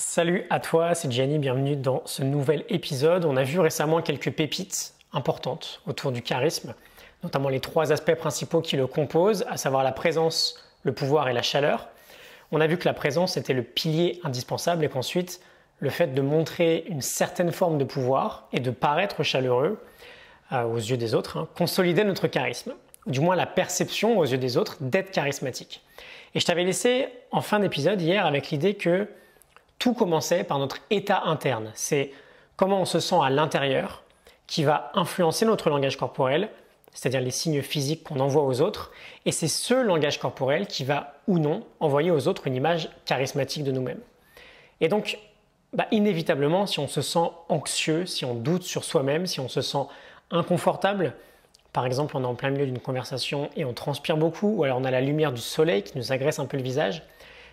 Salut à toi, c'est Gianni, bienvenue dans ce nouvel épisode. On a vu récemment quelques pépites importantes autour du charisme, notamment les trois aspects principaux qui le composent, à savoir la présence, le pouvoir et la chaleur. On a vu que la présence était le pilier indispensable et qu'ensuite, le fait de montrer une certaine forme de pouvoir et de paraître chaleureux aux yeux des autres, consolidait notre charisme, ou du moins la perception aux yeux des autres d'être charismatique. Et je t'avais laissé en fin d'épisode hier avec l'idée que tout commençait par notre état interne. C'est comment on se sent à l'intérieur qui va influencer notre langage corporel, c'est-à-dire les signes physiques qu'on envoie aux autres. Et c'est ce langage corporel qui va ou non envoyer aux autres une image charismatique de nous-mêmes. Et donc, inévitablement, si on se sent anxieux, si on doute sur soi-même, si on se sent inconfortable, par exemple, on est en plein milieu d'une conversation et on transpire beaucoup, ou alors on a la lumière du soleil qui nous agresse un peu le visage,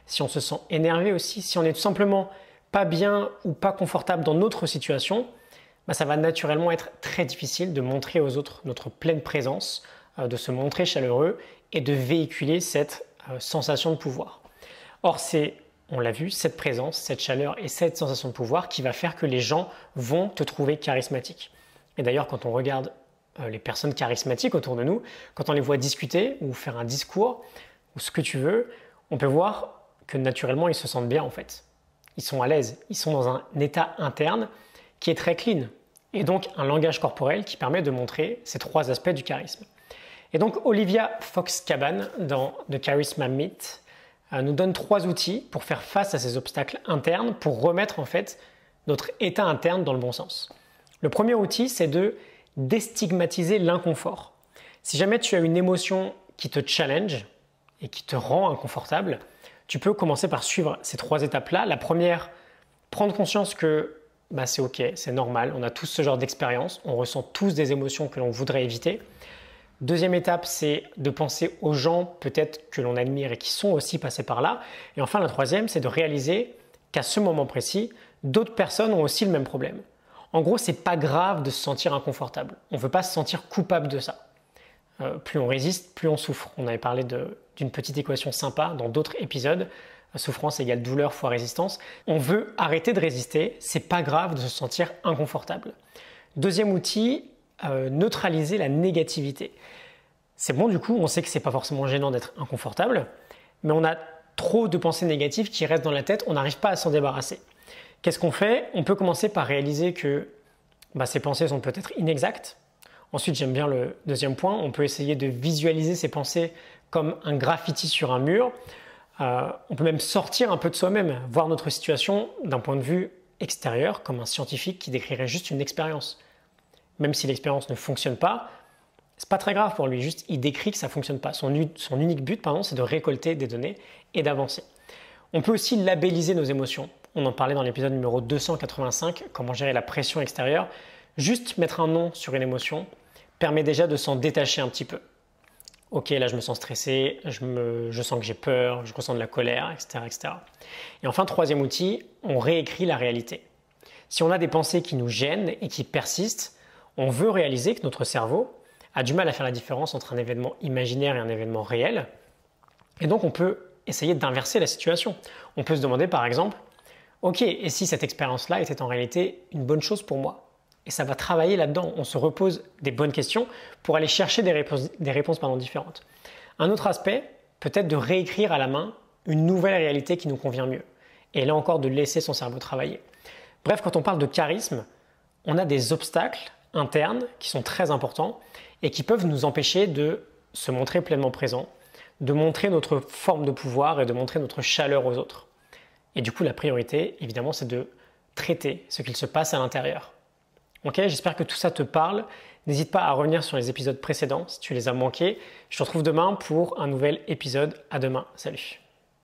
si on se sent énervé aussi, si on est tout simplement pas bien ou pas confortable dans notre situation, ça va naturellement être très difficile de montrer aux autres notre pleine présence, de se montrer chaleureux et de véhiculer cette sensation de pouvoir. Or, c'est, on l'a vu, cette présence, cette chaleur et cette sensation de pouvoir qui va faire que les gens vont te trouver charismatique. Et d'ailleurs, quand on regarde les personnes charismatiques autour de nous, quand on les voit discuter ou faire un discours ou ce que tu veux, on peut voir que naturellement ils se sentent bien en fait. Ils sont à l'aise, ils sont dans un état interne qui est très clean et donc un langage corporel qui permet de montrer ces trois aspects du charisme. Et donc Olivia Fox-Cabane dans The Charisma Myth nous donne trois outils pour faire face à ces obstacles internes, pour remettre en fait notre état interne dans le bon sens. Le premier outil, c'est de déstigmatiser l'inconfort. Si jamais tu as une émotion qui te challenge et qui te rend inconfortable, tu peux commencer par suivre ces trois étapes-là. La première, prendre conscience que c'est ok, c'est normal, on a tous ce genre d'expérience, on ressent tous des émotions que l'on voudrait éviter. Deuxième étape, c'est de penser aux gens peut-être que l'on admire et qui sont aussi passés par là. Et enfin, la troisième, c'est de réaliser qu'à ce moment précis, d'autres personnes ont aussi le même problème. En gros, c'est pas grave de se sentir inconfortable. On ne veut pas se sentir coupable de ça. Plus on résiste, plus on souffre. On avait parlé d'une petite équation sympa dans d'autres épisodes. Souffrance égale douleur fois résistance. On veut arrêter de résister, c'est pas grave de se sentir inconfortable. Deuxième outil, neutraliser la négativité. C'est bon du coup, on sait que c'est pas forcément gênant d'être inconfortable, mais on a trop de pensées négatives qui restent dans la tête, on n'arrive pas à s'en débarrasser. Qu'est-ce qu'on fait? On peut commencer par réaliser que ces pensées sont peut-être inexactes. Ensuite, j'aime bien le deuxième point, on peut essayer de visualiser ces pensées comme un graffiti sur un mur. On peut même sortir un peu de soi-même, voir notre situation d'un point de vue extérieur, comme un scientifique qui décrirait juste une expérience. Même si l'expérience ne fonctionne pas, c'est pas très grave pour lui, juste il décrit que ça ne fonctionne pas. Son unique but, c'est de récolter des données et d'avancer. On peut aussi labelliser nos émotions. On en parlait dans l'épisode numéro 285, comment gérer la pression extérieure. Juste mettre un nom sur une émotion permet déjà de s'en détacher un petit peu. Ok, là je me sens stressé, je sens que j'ai peur, je ressens de la colère, etc., etc. Et enfin, troisième outil, on réécrit la réalité. Si on a des pensées qui nous gênent et qui persistent, on veut réaliser que notre cerveau a du mal à faire la différence entre un événement imaginaire et un événement réel. Et donc on peut essayer d'inverser la situation. On peut se demander par exemple, ok, et si cette expérience-là était en réalité une bonne chose pour moi? Et ça va travailler là-dedans. On se repose des bonnes questions pour aller chercher des réponses différentes. Un autre aspect, peut-être de réécrire à la main une nouvelle réalité qui nous convient mieux. Et là encore, de laisser son cerveau travailler. Bref, quand on parle de charisme, on a des obstacles internes qui sont très importants et qui peuvent nous empêcher de se montrer pleinement présent, de montrer notre forme de pouvoir et de montrer notre chaleur aux autres. Et du coup, la priorité, évidemment, c'est de traiter ce qu'il se passe à l'intérieur. Ok, j'espère que tout ça te parle. N'hésite pas à revenir sur les épisodes précédents si tu les as manqués. Je te retrouve demain pour un nouvel épisode. À demain. Salut.